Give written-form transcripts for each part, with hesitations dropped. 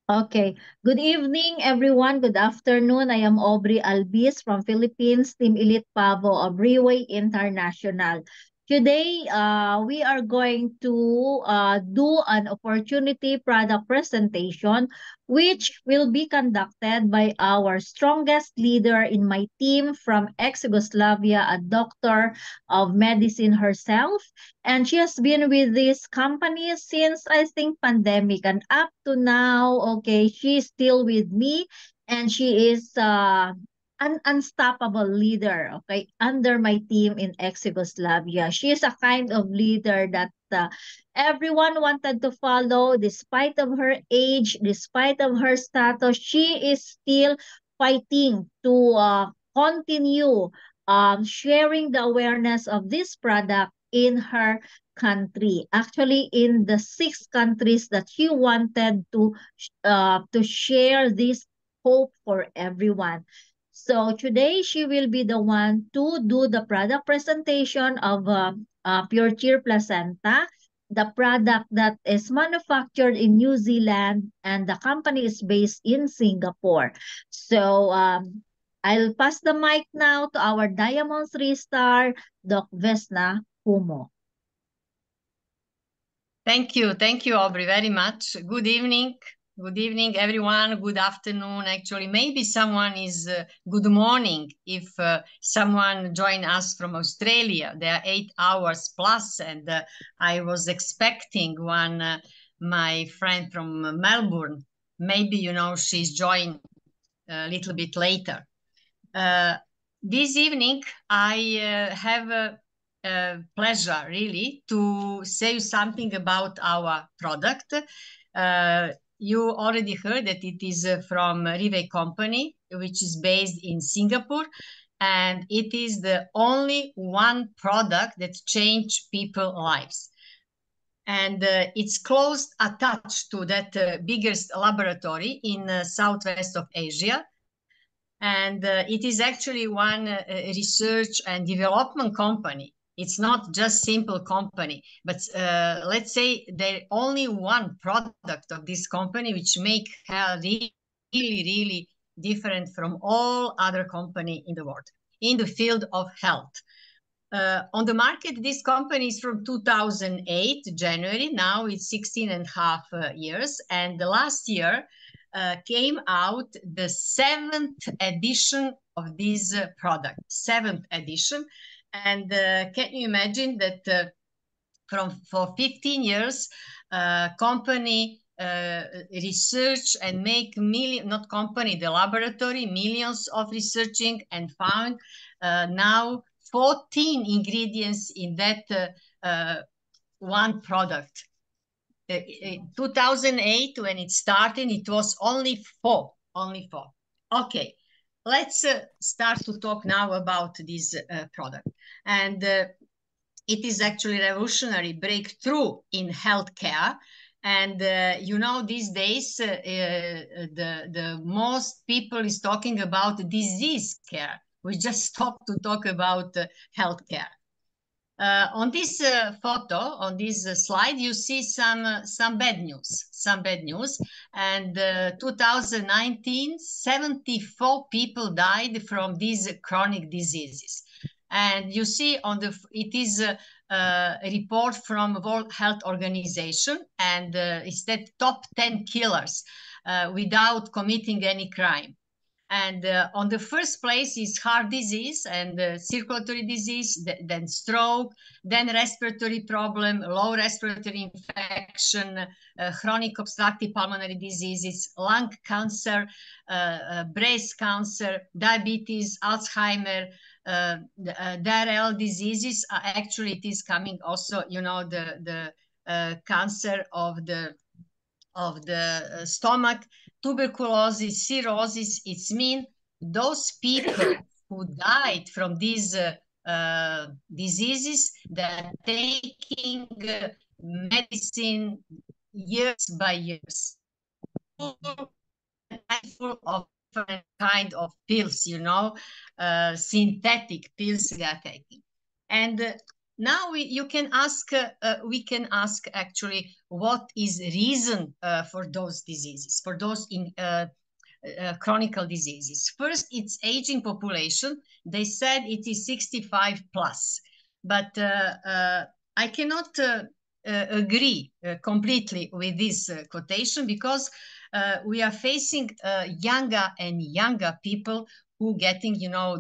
Okay. Good evening, everyone. Good afternoon. I am Aubrey Albis from Philippines, Team Elite Pavo of Riway International. Today, we are going to do an opportunity product presentation, which will be conducted by our strongest leader in my team from ex-Yugoslavia, a doctor of medicine herself. And she has been with this company since I think pandemic and up to now, okay, she's still with me and she is an unstoppable leader, okay, under my team in ex-Yugoslavia. She is a kind of leader that everyone wanted to follow despite of her age, despite of her status. She is still fighting to continue sharing the awareness of this product in her country. Actually, in the 6 countries that she wanted to share this hope for everyone. So today she will be the one to do the product presentation of Purtier placenta, the product that is manufactured in New Zealand and the company is based in Singapore. So I'll pass the mic now to our Diamond 3-star, Dr. Vesna July. Thank you, Aubrey, very much. Good evening, everyone. Good afternoon. Actually, maybe someone is good morning if someone join us from Australia. They are 8 hours plus, and I was expecting one, my friend from Melbourne. Maybe, she's joined a little bit later. This evening, I have a pleasure really to say something about our product. You already heard that it is from Rive Company, which is based in Singapore, and it is the only one product that changed people's lives. And it's close attached to that biggest laboratory in southwest of Asia. And it is actually one research and development company. It's not just simple company, but let's say there only one product of this company which make health really, really different from all other company in the world in the field of health. On the market, this company is from 2008, January. Now it's 16 and a half years. And the last year came out the 7th edition of this product, 7th edition. And can you imagine that for 15 years, company research and make not company, the laboratory, millions of researching and found now 14 ingredients in that one product. 2008, when it started, it was only four. Okay, let's start to talk now about this product. And it is actually a revolutionary breakthrough in healthcare. And these days, the most people is talking about disease care. We just stopped to talk about healthcare. On this photo, on this slide, you see some bad news. And 2019, 74 people died from these chronic diseases. And you see it is a report from World Health Organization, and it's that top 10 killers without committing any crime. And on the first place is heart disease and circulatory disease, then stroke, then respiratory problem, low respiratory infection, chronic obstructive pulmonary diseases, lung cancer, breast cancer, diabetes, Alzheimer, DRL diseases. Actually, it is coming also, the cancer of the stomach, tuberculosis, cirrhosis. It's mean those people who died from these diseases, they're taking medicine years by years, full of different kind of pills, synthetic pills they are taking. And now you can ask, we can ask actually what is reason for those diseases, for those chronic diseases. First, it's aging population. They said it is 65 plus, but I cannot agree completely with this quotation, because we are facing younger and younger people who getting,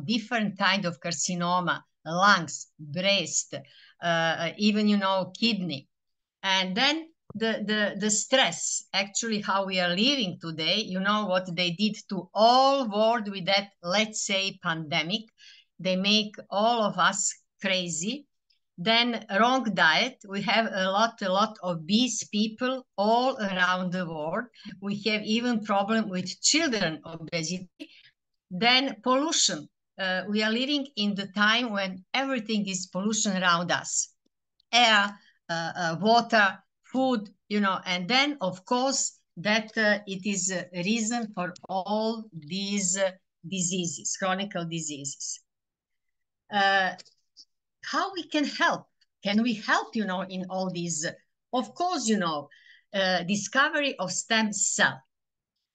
different kind of carcinoma, lungs, breast, even, kidney. And then the stress, actually, how we are living today, what they did to all world with that, let's say, pandemic. They make all of us crazy. Then wrong diet. We have a lot of obese people all around the world. We have even problem with children obesity. Then pollution. We are living in the time when everything is pollution around us. Air, water, food, and then, of course, that it is a reason for all these diseases, chronic diseases. How we can help? Can we help, in all these? Of course, discovery of stem cell.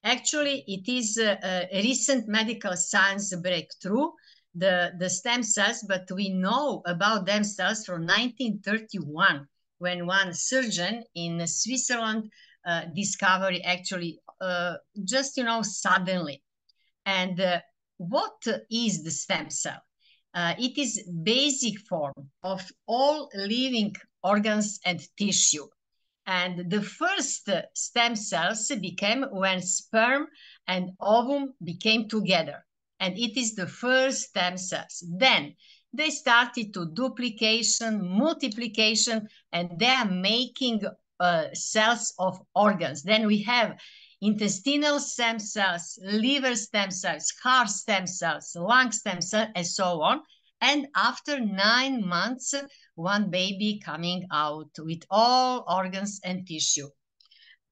Actually, it is a recent medical science breakthrough, the stem cells, but we know about them cells from 1931, when one surgeon in Switzerland discovered, actually, just, suddenly. And what is the stem cell? It is basic form of all living organs and tissue. And the first stem cells became when sperm and ovum became together. And it is the first stem cells. Then they started to duplication, multiplication, and they are making cells of organs. Then we have intestinal stem cells, liver stem cells, heart stem cells, lung stem cells, and so on. And after 9 months, one baby coming out with all organs and tissue.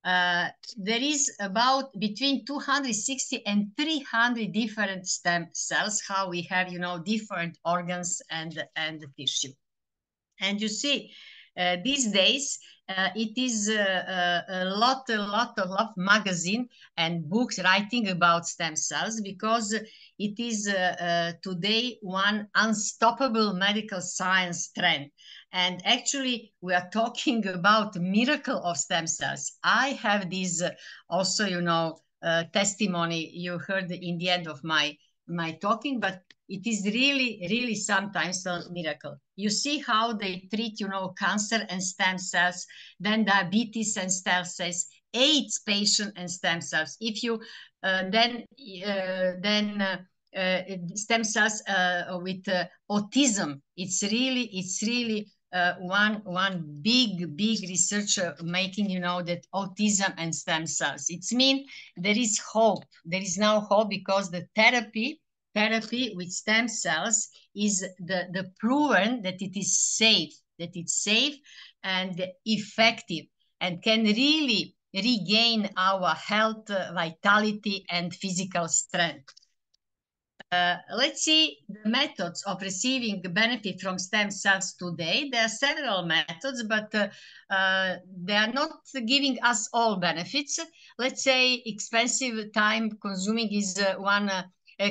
There is about between 260 and 300 different stem cells, how we have, different organs and tissue. And you see, these days, it is a lot of magazine and books writing about stem cells, because it is today one unstoppable medical science trend. And actually, we are talking about miracle of stem cells. I have this also, testimony you heard in the end of my talking, but it is really sometimes a miracle. You see how they treat, cancer and stem cells, then diabetes and stem cells, AIDS patient and stem cells. If you then stem cells with autism, it's really one big researcher making, that autism and stem cells. It's mean there is hope. There is now hope, because the therapy with stem cells is the proven that it is safe, and effective, and can really regain our health, vitality, and physical strength. Let's see the methods of receiving benefit from stem cells today. There are several methods, but they are not giving us all benefits. Let's say expensive, time consuming is one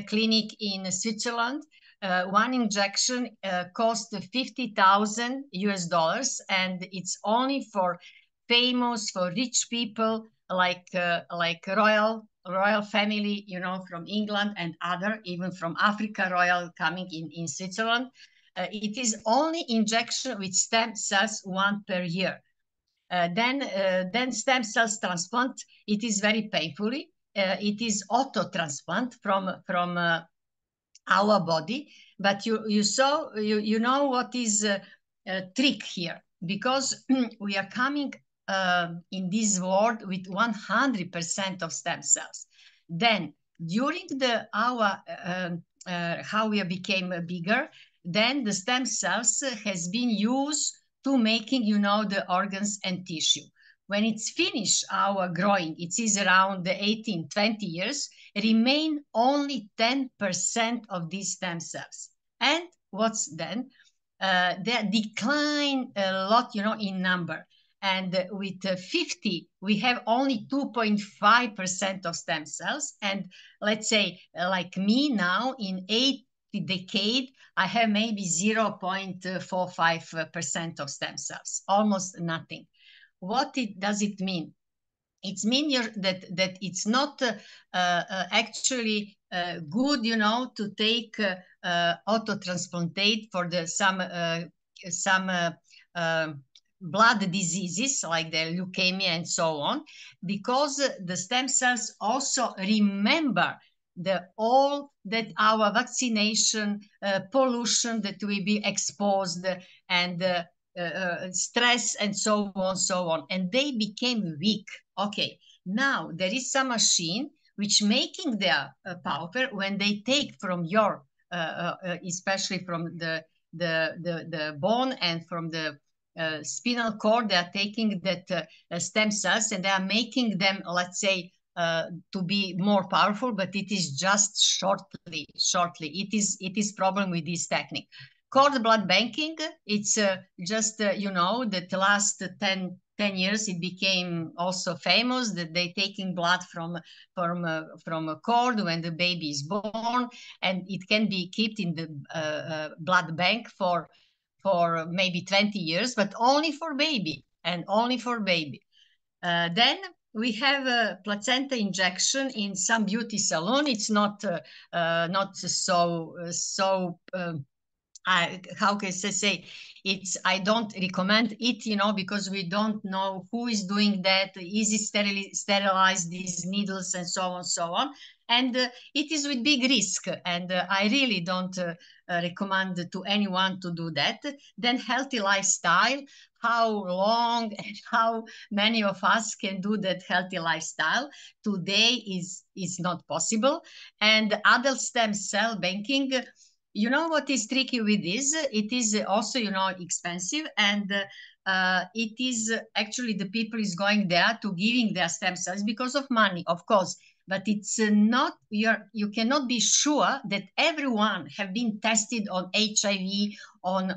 clinic in Switzerland. One injection cost 50,000 US dollars, and it's only for famous, for rich people, like royal family, from England, and other, even from Africa, royal coming in Switzerland. It is only injection with stem cells, one per year. Then stem cells transplant, it is very painfully. It is auto transplant from our body, but you know what is a trick here, because we are coming in this world with 100% of stem cells. Then during our how we became bigger, then the stem cells has been used to making, the organs and tissue. When it's finished our growing, it is around 18-20 years, remain only 10% of these stem cells. And what's then? they decline a lot, in number. And with 50, we have only 2.5% of stem cells. And let's say, like me now, in 8 decade, I have maybe 0.45% of stem cells, almost nothing. What does it mean? It means that it's not actually good, to take autotransplantate for some blood diseases like the leukemia and so on, because the stem cells also remember all that our vaccination, pollution that we be exposed, and stress and so on, and they became weak. Okay, now there is some machine which making their power when they take from your, especially from the bone and from the spinal cord, they are taking that stem cells and they are making them, let's say, to be more powerful, but it is just shortly. It is problem with this technique. Cord blood banking, it's just, that the last 10 years it became also famous that they taking blood from a cord when the baby is born, and it can be kept in the blood bank for maybe 20 years, but only for baby and only for baby. Then we have a placenta injection in some beauty salon. It's not so how can I say, I don't recommend it, because we don't know who is doing that, is it sterilize these needles and so on, and it is with big risk, and I really don't recommend to anyone to do that. Then healthy lifestyle, how long and how many of us can do that healthy lifestyle today is not possible. And adult stem cell banking, what is tricky with this? It is also, expensive, and it is actually the people is going there to giving their stem cells because of money, of course. But it's not, you cannot be sure that everyone have been tested on HIV, on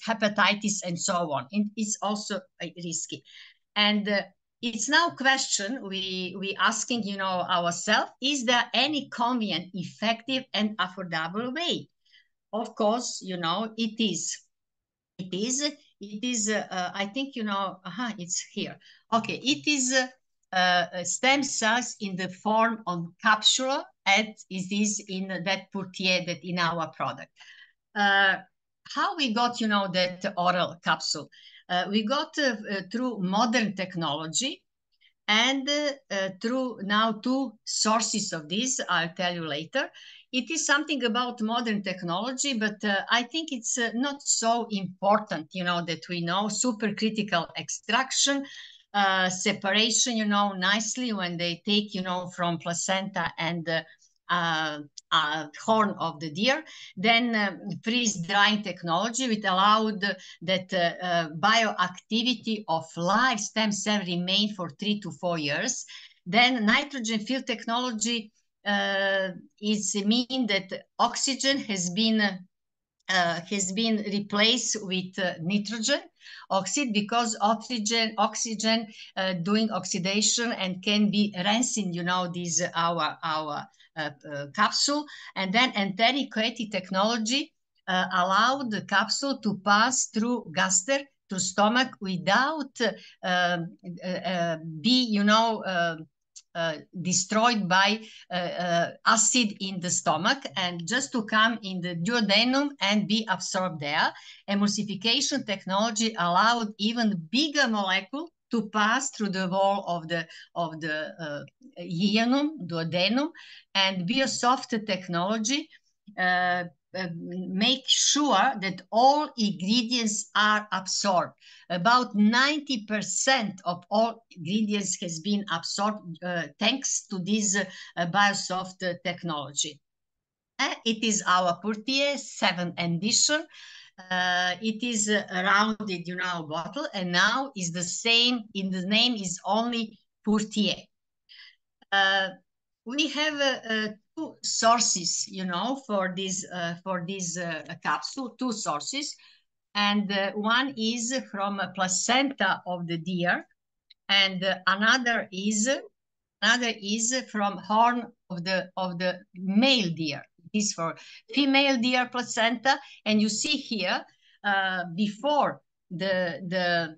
hepatitis, and so on. And it's also risky. And it's now question we asking, ourselves, is there any convenient, effective, and affordable way? Of course, it is. I think, it's here. Okay, it is stem cells in the form of capsule, as it is in that Purtier, that in our product. How we got, that oral capsule? We got through modern technology, and through now 2 sources of this, I'll tell you later. It is something about modern technology, but I think it's not so important, that we know supercritical extraction, separation, nicely when they take, from placenta and horn of the deer. Then freeze drying technology, which allowed that bioactivity of live stem cell remain for 3 to 4 years. Then nitrogen field technology is mean that oxygen has been replaced with nitrogen oxide, because oxygen doing oxidation and can be rinsing, these our capsule. And then enteric coating technology allowed the capsule to pass through gaster to stomach without be destroyed by acid in the stomach, and just to come in the duodenum and be absorbed there. Emulsification technology allowed even bigger molecule to pass through the wall of the duodenum. And Biosoft technology make sure that all ingredients are absorbed. About 90% of all ingredients has been absorbed thanks to this Biosoft technology. It is our Purtier 7th edition. It is a rounded, bottle, and now is the same. In the name is only Purtier. we have two sources, for this capsule, two sources. And one is from a placenta of the deer, and another is from horn of the male deer. It is for female deer placenta, and you see here before the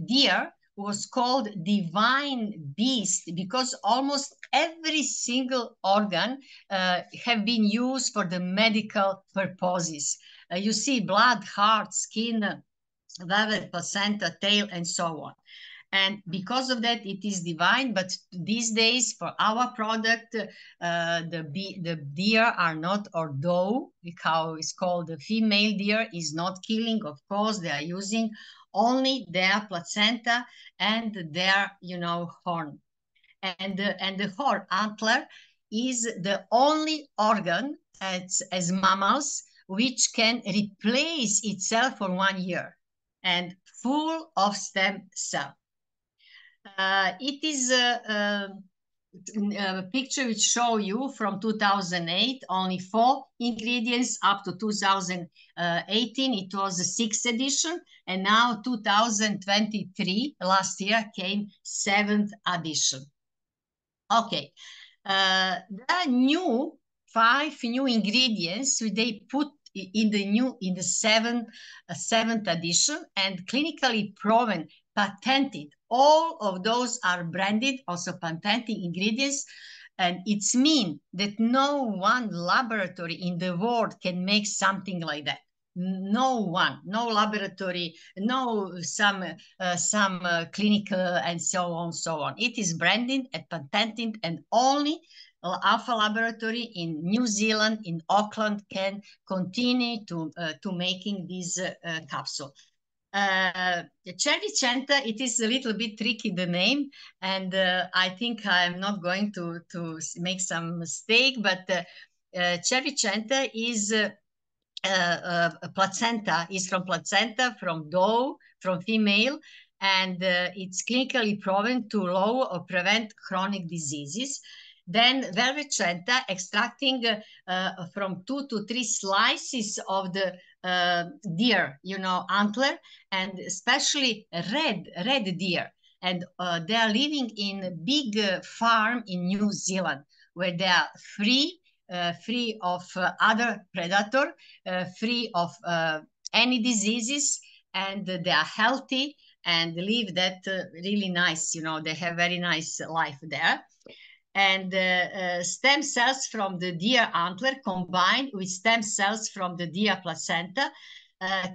deer was called divine beast because almost every single organ have been used for the medical purposes. You see blood, heart, skin, velvet, placenta, tail, and so on. And because of that, it is divine. But these days, for our product, the deer are not, or doe, how it's called, the female deer is not killing. Of course, they are using only their placenta and their, horn. And the horn antler is the only organ as mammals which can replace itself for 1 year and full of stem cell. It is a picture which show you from 2008, only 4 ingredients up to 2018. It was the 6th edition, and now 2023, last year, came 7th edition. Okay, there are 5 new ingredients they put in the seventh edition, and clinically proven, patented. All of those are branded, also patented ingredients, and it's mean that no one laboratory in the world can make something like that. No one, no laboratory, no some clinical and so on. It is branded and patented, and only Alpha Laboratory in New Zealand, in Auckland, can continue to making this capsule. Cervicenta, it is a little bit tricky, the name, and I think I'm not going to make some mistake, but Cervicenta is placenta, is from placenta, from doe, from female, and it's clinically proven to lower or prevent chronic diseases. Then Velvicenta, extracting from 2 to 3 slices of the deer, antler, and especially red deer. And they are living in a big farm in New Zealand, where they are free of other predator, free of any diseases, and they are healthy and live that really nice. They have very nice life there. And stem cells from the deer antler combined with stem cells from the deer placenta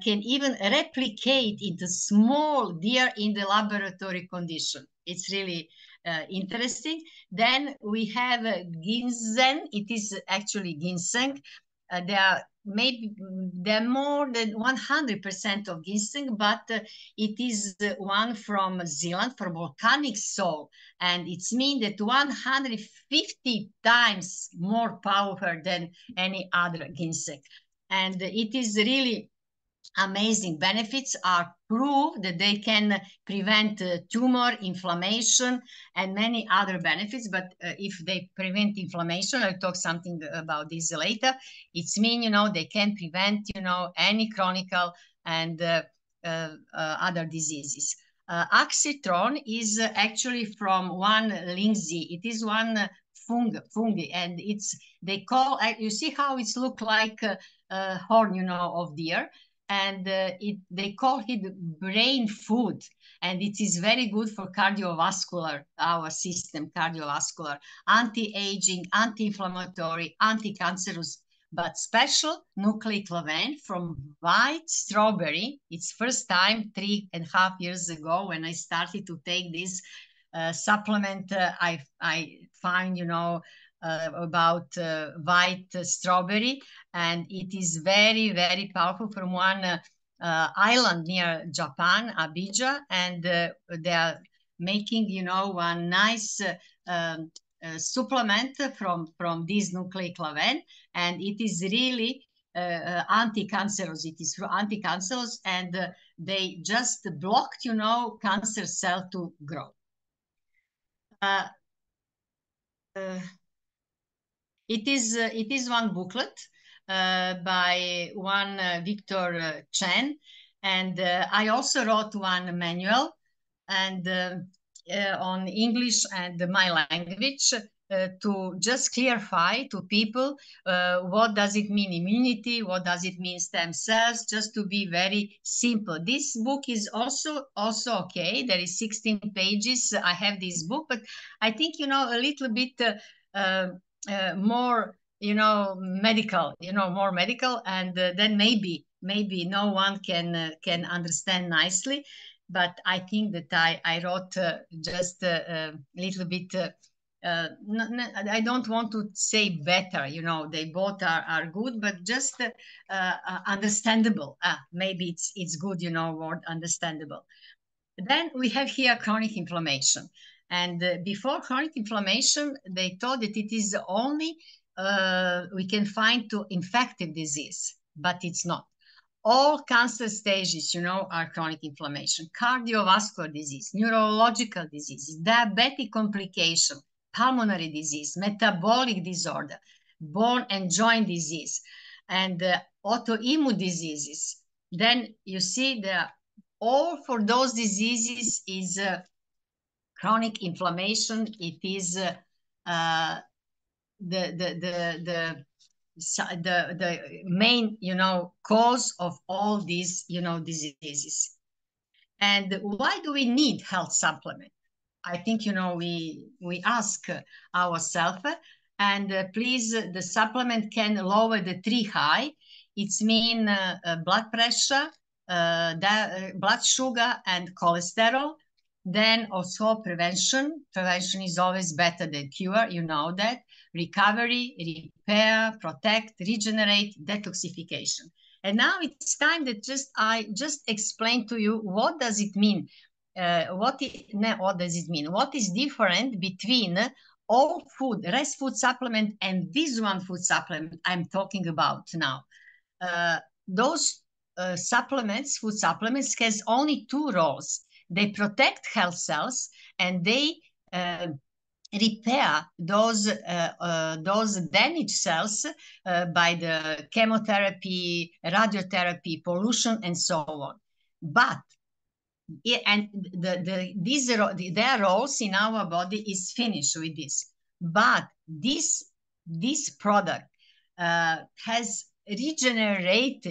can even replicate into small deer in the laboratory condition. It's really interesting. Then we have ginseng. It is actually ginseng. They're more than 100% of ginseng, but it is one from Zealand, from volcanic soil, and it's mean that 150 times more powerful than any other ginseng. And it is really amazing. Benefits are proved that they can prevent tumor, inflammation, and many other benefits. But if they prevent inflammation, I'll talk something about this later. It's mean, they can prevent, any chronic and other diseases. Oxytron is actually from one lindsay. It is one fungi, and they call, you see how it's look like a horn, of deer. And they call it brain food, and it is very good for cardiovascular, our system, cardiovascular, anti-aging, anti-inflammatory, anti-cancerous, but special nucleoclavin from white strawberry. It's first time 3.5 years ago when I started to take this supplement. I find, about white strawberry, and it is very, very powerful from one island near Japan, Abidjan, and they are making, one nice supplement from this nucleoclavin, and it is really anti-cancerous. It is anti-cancerous, and they just blocked, cancer cell to grow. It is one booklet by one Victor Chen, and I also wrote one manual, and on English and my language, to just clarify to people what does it mean immunity, what does it mean stem cells, just to be very simple. This book is also okay. There is 16 pages. I have this book, but I think, a little bit more, medical, more medical, and then maybe no one can understand nicely. But I think that I wrote just a little bit. I don't want to say better, they both are good, but just understandable. Maybe it's good, word understandable. Then we have here chronic inflammation. And before chronic inflammation, they thought that it is only we can find to infective disease, but it's not. All cancer stages, are chronic inflammation, cardiovascular disease, neurological diseases, diabetic complication, pulmonary disease, metabolic disorder, bone and joint disease, and autoimmune diseases. Then you see all for those diseases is chronic inflammation. It is the main cause of all these diseases. And why do we need health supplement? I think we ask ourselves, and please, the supplement can lower the three high. It's mean blood pressure, blood sugar, and cholesterol. Then also prevention. Prevention is always better than cure. You know that. Recovery, repair, protect, regenerate, detoxification. And now it's time that I just explain to you what does it mean. What does it mean? What is different between all food, rest food supplement, and this one food supplement I'm talking about now? Those supplements, food supplements, has only two roles. They protect health cells, and they repair those damaged cells by the chemotherapy, radiotherapy, pollution, and so on. But and their roles in our body is finished with this. But this product has regenerate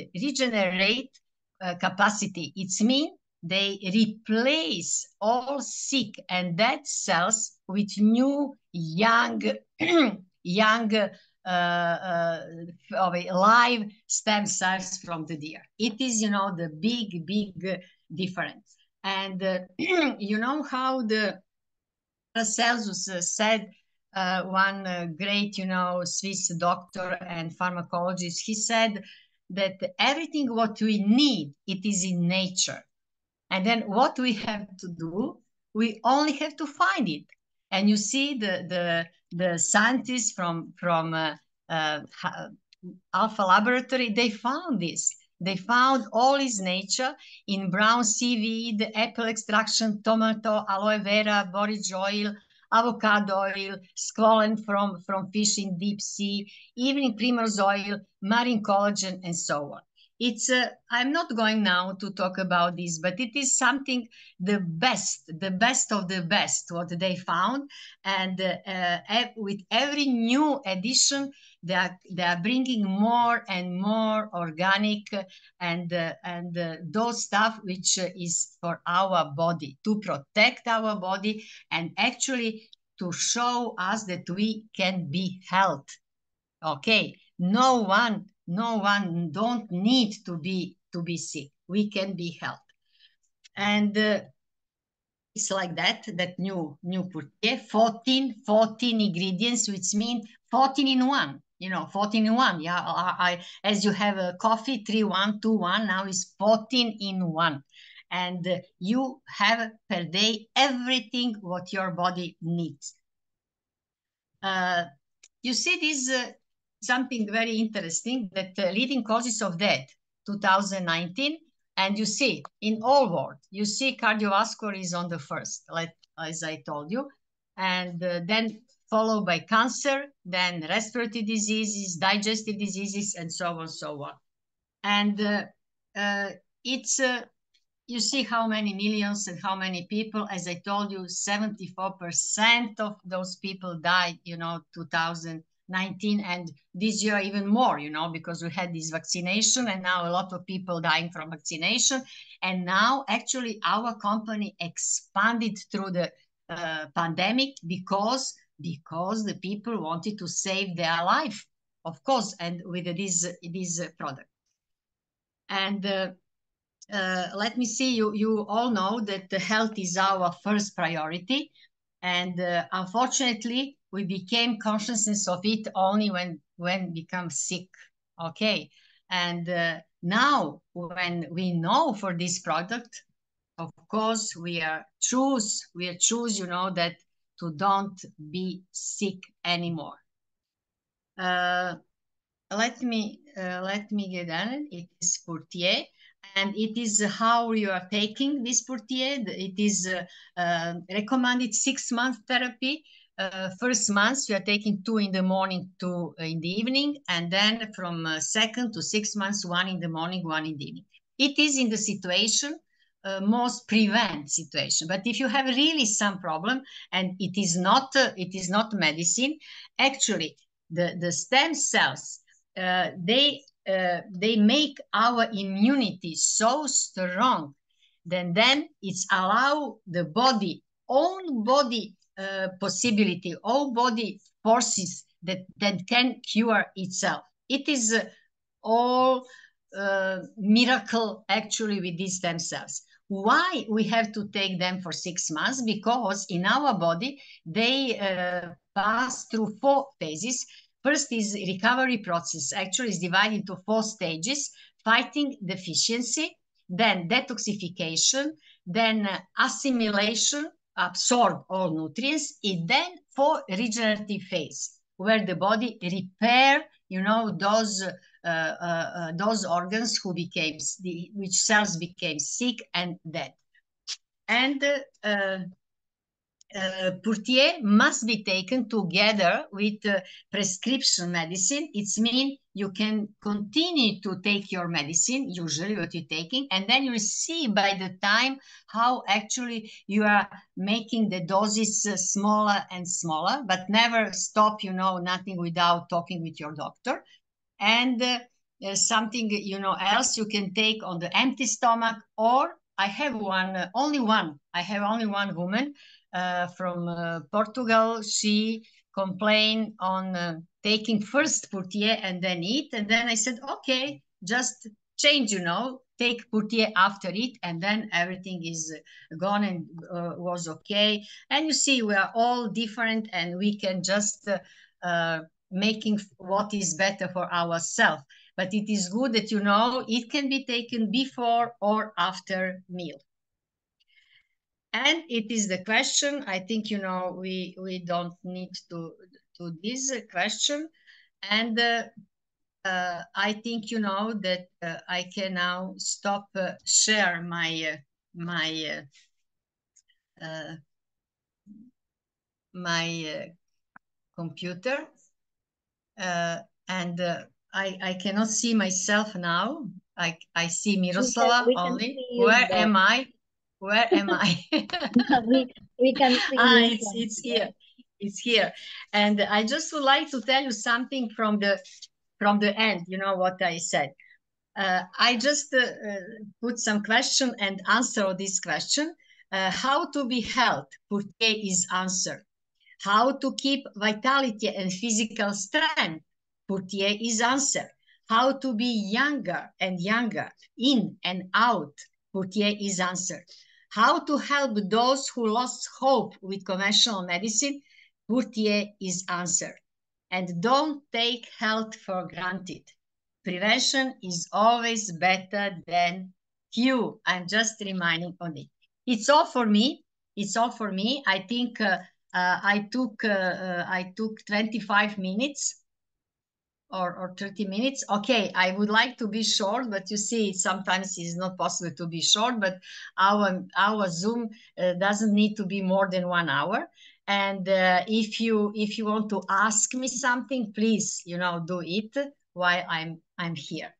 capacity. It's mean they replace all sick and dead cells with new young live stem cells from the deer. It is the big difference. And you know how the Paracelsus said, one great, Swiss doctor and pharmacologist, he said that everything what we need, it is in nature. And then what we have to do, we only have to find it. And you see the scientists from Alpha Laboratory, they found this. They found all is nature in brown seaweed, apple extraction, tomato, aloe vera, borage oil, avocado oil, squalene from fish in deep sea, evening primrose oil, marine collagen, and so on. It's I'm not going now to talk about this, but it is something the best of the best what they found. And with every new edition, they are bringing more and more organic and those stuff which is for our body, to protect our body, and actually to show us that we can be healthy. Okay, no one don't need to be sick. We can be healthy. And it's like that new Purtier, 14 ingredients, which mean 14 in one. 14 in one. Yeah, as you have a coffee, 3, 1, 2, 1. Now is 14 in one. And you have per day everything what your body needs. You see this something very interesting, that leading causes of death 2019, and you see in all world, you see cardiovascular is on the first, like as I told you, and then followed by cancer, then respiratory diseases, digestive diseases, and so on, so on. And it's you see how many millions and how many people. As I told you, 74% of those people died, 2019, and this year even more, because we had this vaccination, and now a lot of people dying from vaccination. And now actually our company expanded through the pandemic because the people wanted to save their life, of course, and with this product. And let me see, you all know that the health is our first priority, and unfortunately we became consciousness of it only when become sick. Okay, and now when we know for this product, of course we are choose that to don't be sick anymore. Let me get on. It is Purtier, and it is how you are taking this Purtier. It is recommended 6-month therapy. First month you are taking 2 in the morning, 2 in the evening, and then from 2nd to 6 months, 1 in the morning, 1 in the evening. It is in the situation most prevent situation. But if you have really some problem and it is not medicine, actually the stem cells, they make our immunity so strong, then it's allow the body, own body possibility, all body forces that can cure itself. It is all miracle actually with these stem cells. Why we have to take them for 6 months? Because in our body they pass through 4 phases. First is recovery process, actually is divided into 4 stages: fighting deficiency, then detoxification, then assimilation, absorb all nutrients, and then 4 regenerative phase, where the body repair, those organs which cells became sick and dead. And Purtier must be taken together with prescription medicine. It means you can continue to take your medicine, usually what you're taking, and then you see by the time how actually you are making the doses smaller and smaller, but never stop, nothing without talking with your doctor. And something, else you can take on the empty stomach. Or I have only one woman from Portugal. She complained on taking first Purtier and then eat. And then I said, okay, just change, take Purtier after it, and then everything is gone and was okay. And you see, we are all different, and we can just making what is better for ourselves. But it is good that it can be taken before or after meal. And it is the question, I think, we don't need to this question. And I think, that I can now stop share my computer. And I cannot see myself now. I see Miroslava we can only. see you, Where Doc. am I? Where am I? we can see you. It's here. It's here. And I just would like to tell you something from the end. You know what I said. I just put some question and answer this question. How to be healthy? Purtier is answer. How to keep vitality and physical strength? Purtier is answer. How to be younger and younger, in and out? Purtier is answer. How to help those who lost hope with conventional medicine? Purtier is answer. And don't take health for granted. Prevention is always better than cure. I'm just reminding on it. It's all for me. It's all for me. I think I took 25 minutes or 30 minutes. Okay, I would like to be short, but you see, sometimes it's not possible to be short, but our Zoom doesn't need to be more than 1 hour. And if you want to ask me something, please, do it while I'm here.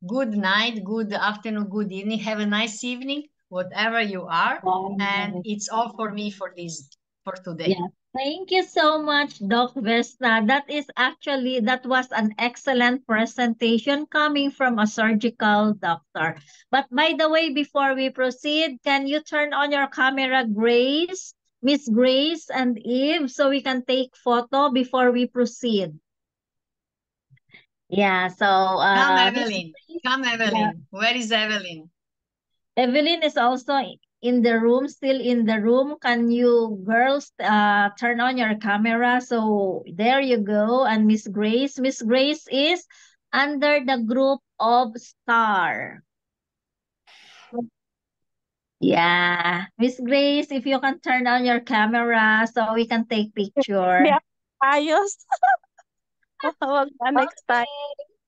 Good night, good afternoon, good evening. Have a nice evening, whatever you are. And Wow. it's all for me for today. Yeah. Thank you so much, Doc Vesna. That was an excellent presentation coming from a surgical doctor. But by the way, before we proceed, can you turn on your camera, Grace, Miss Grace and Eve, so we can take photo before we proceed? Yeah, so Come, Miss Evelyn. Grace, Come, yeah, Evelyn. Where is Evelyn? Evelyn is also in the room, still in the room. Can you girls turn on your camera? So there you go. And Miss Grace. Miss Grace is under the group of Star. Yeah. Miss Grace, if you can turn on your camera so we can take Hindi picture. ako ayos. Wag na next time.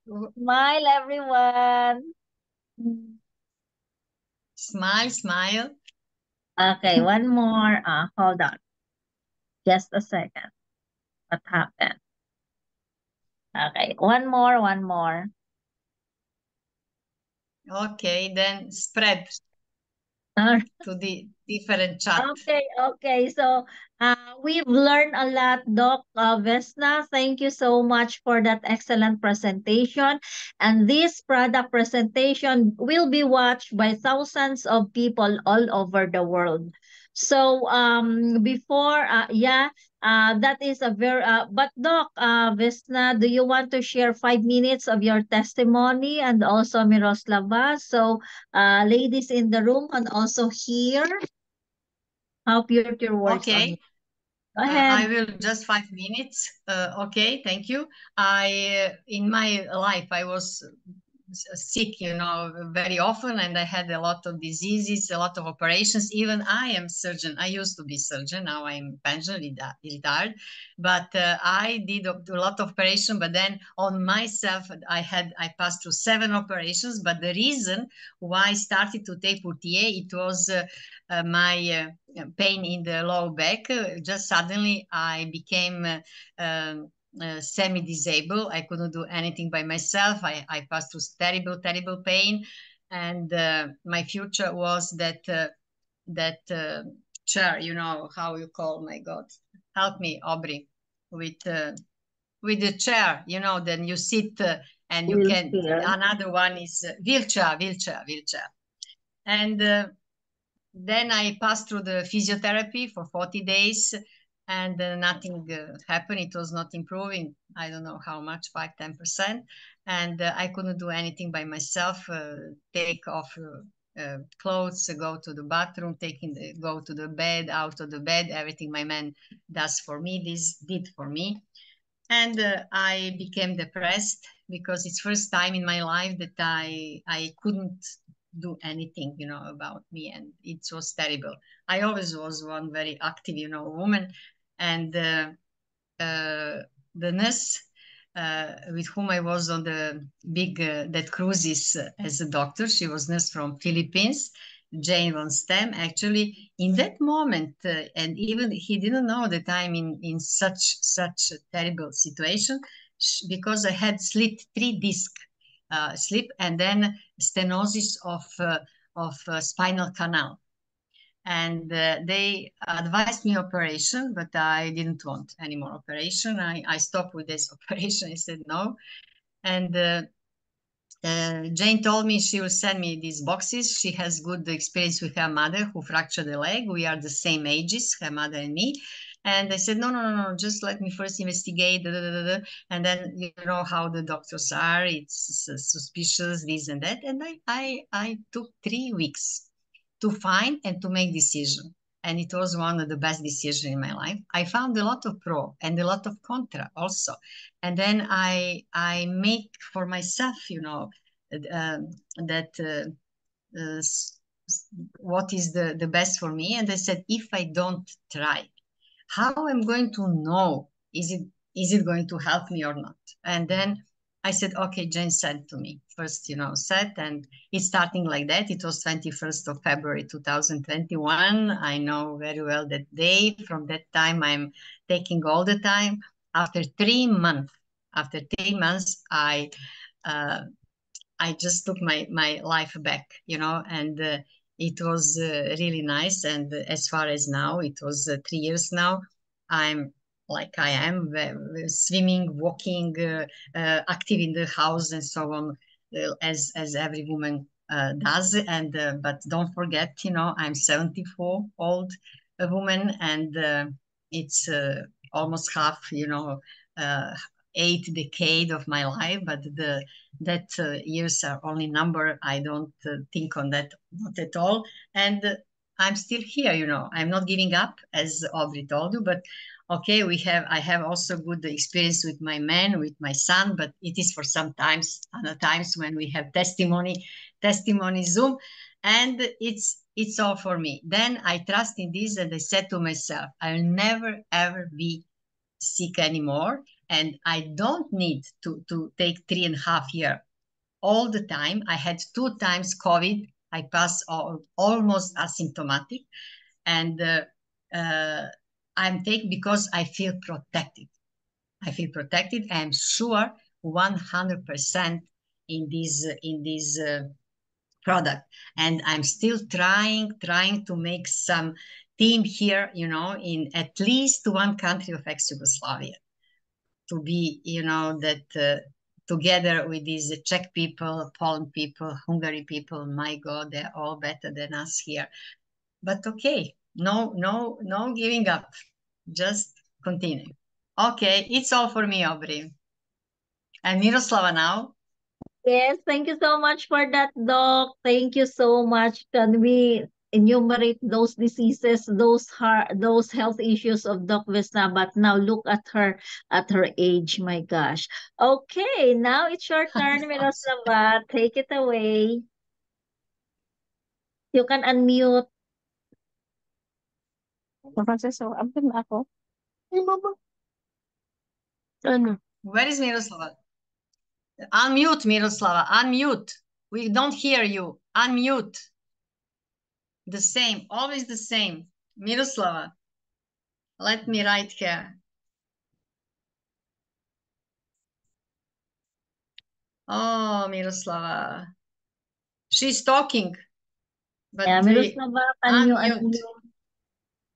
Okay. Smile everyone. Smile, smile. Okay, one more. Hold on. Just a second. What happened? Okay, one more, one more. Okay, then spread All to the different chat. Okay, okay. So we've learned a lot, Doc Vesna. Thank you so much for that excellent presentation. And this product presentation will be watched by thousands of people all over the world. So that is a very, but Doc Vesna, do you want to share 5 minutes of your testimony and also Miroslava? So ladies in the room can also hear how Purtier works on Okay, you. Go I ahead. will just 5 minutes. Okay, thank you. In my life, I was sick, very often, and I had a lot of diseases, a lot of operations. Even I am surgeon. I used to be surgeon. Now I'm pension retired, but I did a lot of operation. But then on myself, I passed through 7 operations. But the reason why I started to take Purtier, it was my pain in the low back. Just suddenly, I became. Semi-disabled. I couldn't do anything by myself. I passed through terrible pain, and my future was that chair. You know how you call? My God, help me, Aubrey, with the chair. Then you sit and you Will can. feel. Another one is wheelchair, and. Then I passed through the physiotherapy for 40 days and nothing happened. It was not improving. I don't know how much, 5-10%. And I couldn't do anything by myself, take off clothes, go to the bathroom, go to the bed, out of the bed, everything my man does for me, this did for me. And I became depressed because it's first time in my life that I couldn't do anything, about me, and it was terrible. I always was one very active, woman, and the nurse with whom I was on the big that cruises as a doctor, she was nurse from Philippines, Jane von Stem. Actually, in that moment, and even he didn't know that I'm in such a terrible situation because I had slit 3 disc slip and then stenosis of spinal canal, and they advised me operation, but I didn't want any more operation. I stopped with this operation. I said no, and Jane told me she will send me these boxes. She has good experience with her mother who fractured the leg. We are the same ages, her mother and me. And I said, no, just let me first investigate, and then you know how the doctors are. It's suspicious, this and that. And I took 3 weeks to find and to make decision. And it was one of the best decisions in my life. I found a lot of pro and a lot of contra also. And then I make for myself, that what is the best for me. And I said, if I don't try, how I'm going to know is it going to help me or not? And then I said, okay, Jane sent to me first, set, and it's starting like that. It was 21st of February, 2021. I know very well that day. From that time, I'm taking all the time. After 3 months, uh, I just took my life back, and it was really nice. And as far as now, it was 3 years now. I'm like I am swimming, walking, active in the house, and so on, as every woman does. And but don't forget, I'm 74 old a woman, and it's almost half, uh, 8 decade of my life, but that years are only number. I don't think on that, not at all. And I'm still here, I'm not giving up, as Aubrey told you. But okay, I have also good experience with my man, with my son, but it is for some times, other times when we have testimony Zoom, and it's all for me. Then I trust in this, and I said to myself, I'll never ever be sick anymore, and I don't need to take 3.5 years all the time. I had 2 times COVID. I passed almost asymptomatic, and I'm taking because I feel protected. I'm sure 100% in this product, and I'm still trying to make some team here, in at least one country of ex-Yugoslavia, to be, that together with these Czech people, Poland people, Hungary people. My God, they're all better than us here. But okay, no giving up. Just continue. Okay, it's all for me, Aubrey. And Miroslava now. Yes, thank you so much for that, Doc. Thank you so much. Can we enumerate those diseases, those health issues of Doc Vesna? But now look at her age. My gosh. Okay, now it's your turn, Miroslava. Take it away. You can unmute. Francisco, absent na ako. Ay, mama. Ano? Where is Miroslava? Unmute, Miroslava. Unmute. We don't hear you. Unmute. The same, always the same. Miroslava. Let me write here. Oh, Miroslava. She's talking, but Yeah, we Miroslava, can you unmute. unmute?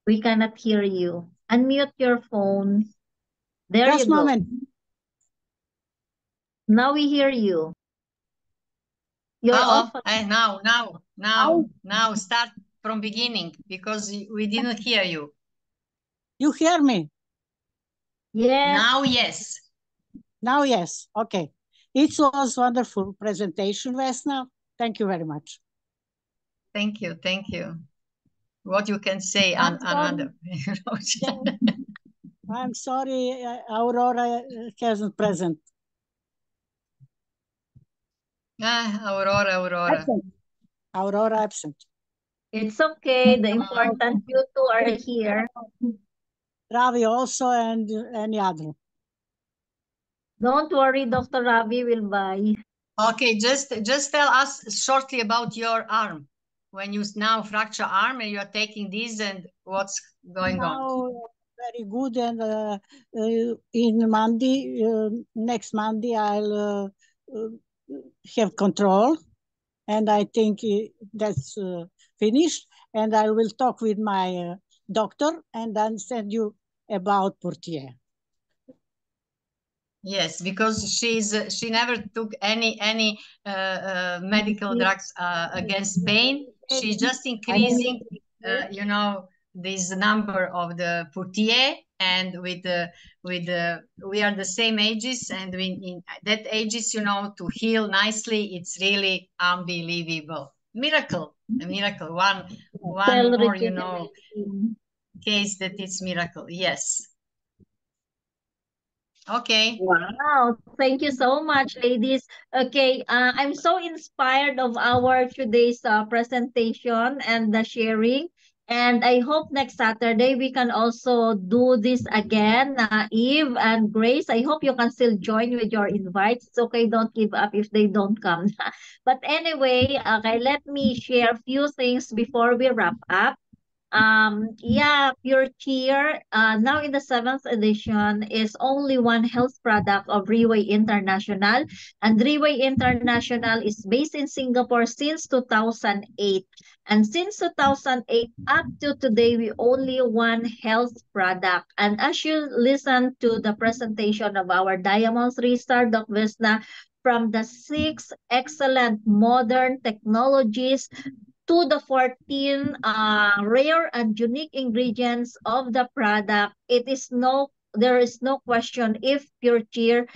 We cannot hear you. Unmute your phone. There you Just go. moment. Now we hear you. You're Hello. off. Now, start from beginning, because we didn't hear you. You hear me? Yes. Now, yes. Now, yes. Okay. It was wonderful presentation, Vesna. Thank you very much. Thank you. What you can say I'm another? I'm sorry, Aurora hasn't present. Aurora. Absent. Aurora absent. It's okay. The important you two are here. Ravi also, and any other. Don't worry, Dr. Ravi will buy. Okay, just tell us shortly about your arm. When you now fracture arm and you are taking this, and what's going on? Now, very good, and in Monday, next Monday, I'll have control, and I think that's finished. And I will talk with my doctor, and then send you about Purtier. Yes, because she never took any medical drugs against pain. She's just increasing, this number of the Purtier, and we are the same ages, and in that ages, to heal nicely, it's really unbelievable. A miracle. One more, case that it's miracle. Yes. Okay. Wow, thank you so much, ladies. Okay, I'm so inspired of our today's presentation and the sharing. And I hope next Saturday we can also do this again. Eve and Grace, I hope you can still join with your invites. It's okay, don't give up if they don't come. But anyway, okay, let me share a few things before we wrap up. Yeah, Pure Cheer, now in the seventh edition, is only one health product of Riway International. And Riway International is based in Singapore since 2008. And since 2008 up to today, we only one health product. And as you listen to the presentation of our Diamond 3-star Dr. Vesna, from the six excellent modern technologies to the 14 rare and unique ingredients of the product, there is no question if Pure Cheer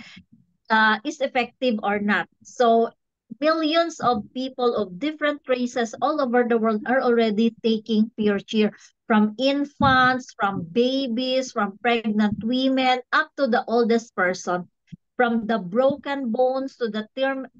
is effective or not. So millions of people of different races all over the world are already taking Pure Cheer, from infants, from babies, from pregnant women, up to the oldest person. From the broken bones to the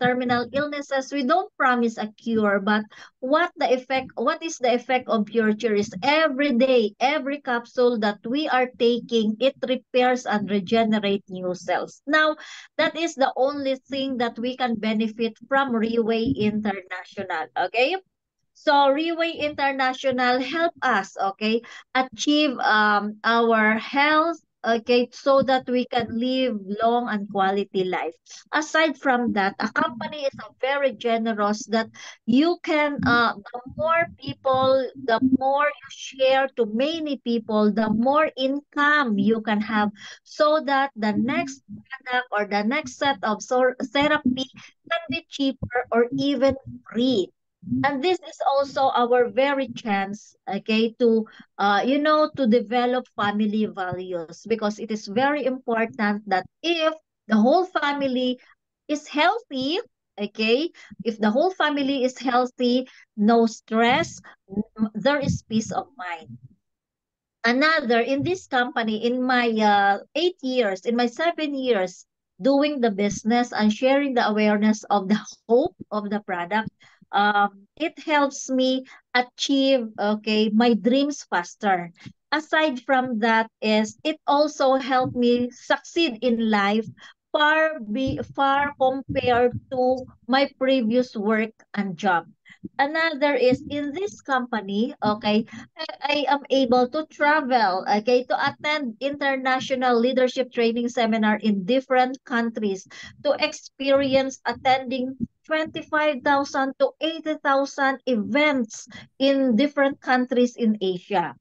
terminal illnesses, we don't promise a cure, but what is the effect of Pure Cheer is every day, every capsule that we are taking, it repairs and regenerate new cells. Now, that is the only thing that we can benefit from Reway International. Okay? So Reway International help us, okay, achieve our health, okay, so that we can live long and quality life. Aside from that, a company is a very generous that you can the more people, the more you share to many people, the more income you can have, so that the next product or the next set of therapy can be cheaper or even free. And this is also our very chance, okay, to to develop family values, because it is very important that if the whole family is healthy, okay, if the whole family is healthy, no stress, there is peace of mind. Another, in this company, in my 8 years, in my 7 years doing the business and sharing the awareness of the hope of the product, it helps me achieve, okay, my dreams faster. Aside from that, is it also helped me succeed in life far compared to my previous work and job. Another is, in this company, okay, I am able to travel, okay, to attend international leadership training seminar in different countries, to experience attending 25,000 to 80,000 events in different countries in Asia.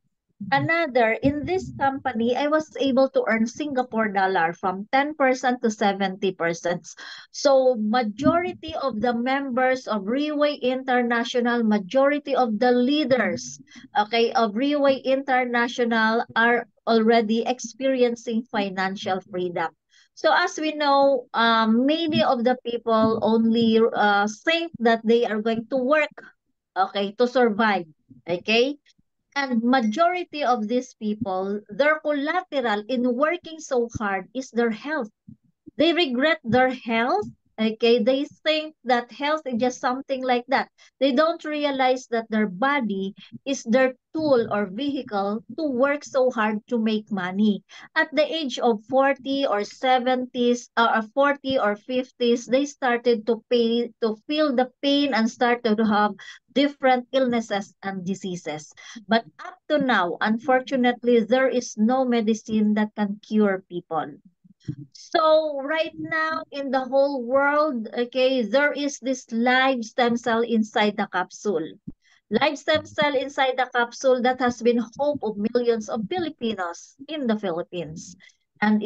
Another, in this company, I was able to earn Singapore dollar from 10% to 70%. So majority of the members of Reway International, majority of the leaders, okay, of Reway International are already experiencing financial freedom. So as we know, many of the people only think that they are going to work, okay, to survive, okay? And majority of these people, their collateral in working so hard is their health. They regret their health. Okay, they think that health is just something like that. They don't realize that their body is their tool or vehicle to work so hard to make money. At the age of 40 or 70s, 40 or 50s, they started to feel the pain and started to have different illnesses and diseases. But up to now, unfortunately, there is no medicine that can cure people. So right now in the whole world, okay, there is this live stem cell inside the capsule. Live stem cell inside the capsule that has been hope of millions of Filipinos in the Philippines and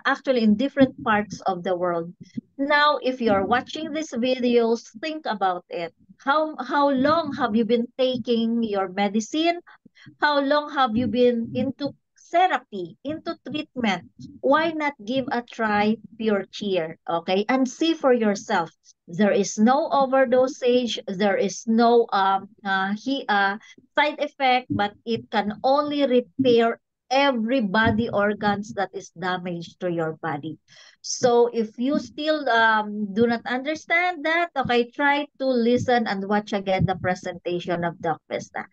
actually in different parts of the world. Now, if you're watching these videos, think about it. How long have you been taking your medicine? How long have you been into therapy, into treatment? Why not give a try Pure Cheer, okay? And see for yourself. There is no overdosage, there is no side effect, but it can only repair every body organs that is damaged to your body. So if you still do not understand that, okay, try to listen and watch again the presentation of Doc Vesta.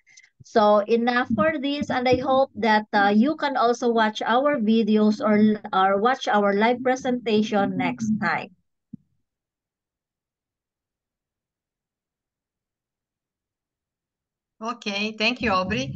So enough for this, and I hope that you can also watch our videos or watch our live presentation next time. Okay, thank you, Aubrey.